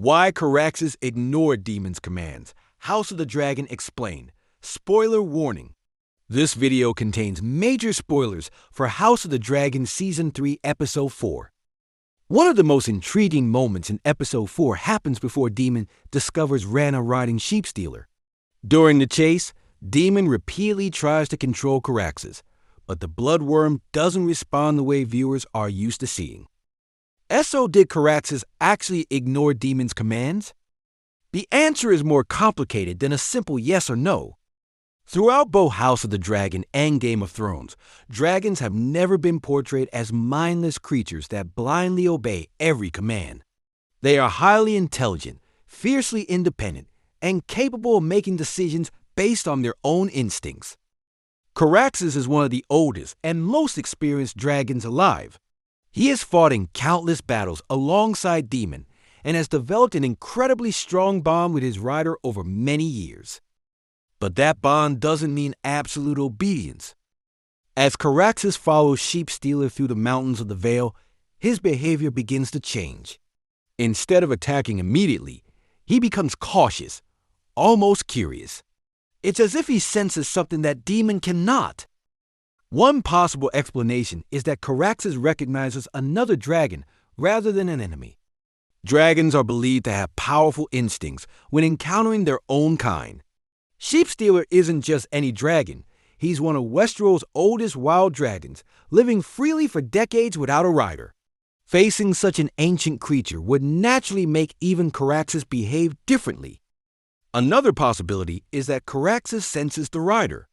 Why Caraxes ignored Daemon's commands. House of the Dragon explained. Spoiler warning. This video contains major spoilers for House of the Dragon Season 3, Episode 4. One of the most intriguing moments in Episode 4 happens before Daemon discovers Rhaena riding Sheepstealer. During the chase, Daemon repeatedly tries to control Caraxes, but the bloodworm doesn't respond the way viewers are used to seeing. So did Caraxes actually ignore Daemon's commands? The answer is more complicated than a simple yes or no. Throughout both House of the Dragon and Game of Thrones, dragons have never been portrayed as mindless creatures that blindly obey every command. They are highly intelligent, fiercely independent, and capable of making decisions based on their own instincts. Caraxes is one of the oldest and most experienced dragons alive. He has fought in countless battles alongside Daemon and has developed an incredibly strong bond with his rider over many years. But that bond doesn't mean absolute obedience. As Caraxes follows Sheepstealer through the mountains of the Vale, his behavior begins to change. Instead of attacking immediately, he becomes cautious, almost curious. It's as if he senses something that Daemon cannot. One possible explanation is that Caraxes recognizes another dragon rather than an enemy. Dragons are believed to have powerful instincts when encountering their own kind. Sheepstealer isn't just any dragon. He's one of Westeros' oldest wild dragons, living freely for decades without a rider. Facing such an ancient creature would naturally make even Caraxes behave differently. Another possibility is that Caraxes senses the rider.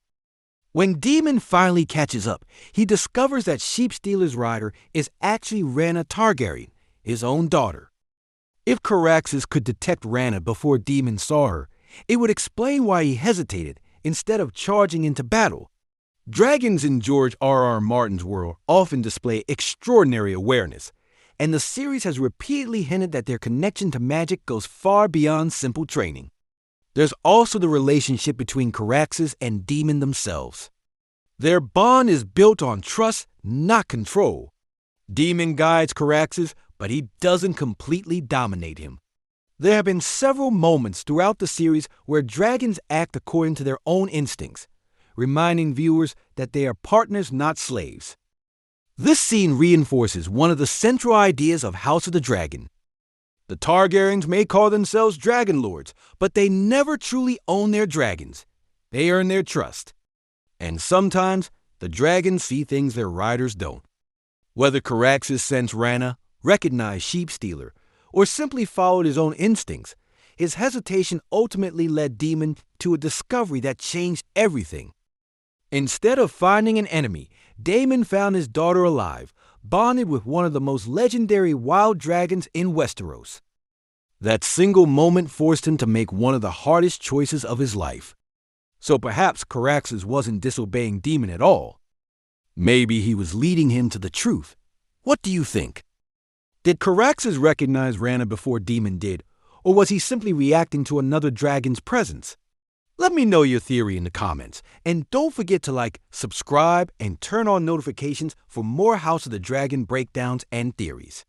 When Daemon finally catches up, he discovers that Sheepstealer's rider is actually Rhaena Targaryen, his own daughter. If Caraxes could detect Rhaena before Daemon saw her, it would explain why he hesitated instead of charging into battle. Dragons in George R.R. Martin's world often display extraordinary awareness, and the series has repeatedly hinted that their connection to magic goes far beyond simple training. There's also the relationship between Caraxes and Daemon themselves. Their bond is built on trust, not control. Daemon guides Caraxes, but he doesn't completely dominate him. There have been several moments throughout the series where dragons act according to their own instincts, reminding viewers that they are partners, not slaves. This scene reinforces one of the central ideas of House of the Dragon. The Targaryens may call themselves dragon lords, but they never truly own their dragons. They earn their trust. And sometimes, the dragons see things their riders don't. Whether Caraxes sensed Rhaena, recognized Sheepstealer, or simply followed his own instincts, his hesitation ultimately led Daemon to a discovery that changed everything. Instead of finding an enemy, Daemon found his daughter alive, bonded with one of the most legendary wild dragons in Westeros. That single moment forced him to make one of the hardest choices of his life. So perhaps Caraxes wasn't disobeying Daemon at all. Maybe he was leading him to the truth. What do you think? Did Caraxes recognize Rhaena before Daemon did, or was he simply reacting to another dragon's presence? Let me know your theory in the comments, and don't forget to like, subscribe, and turn on notifications for more House of the Dragon breakdowns and theories.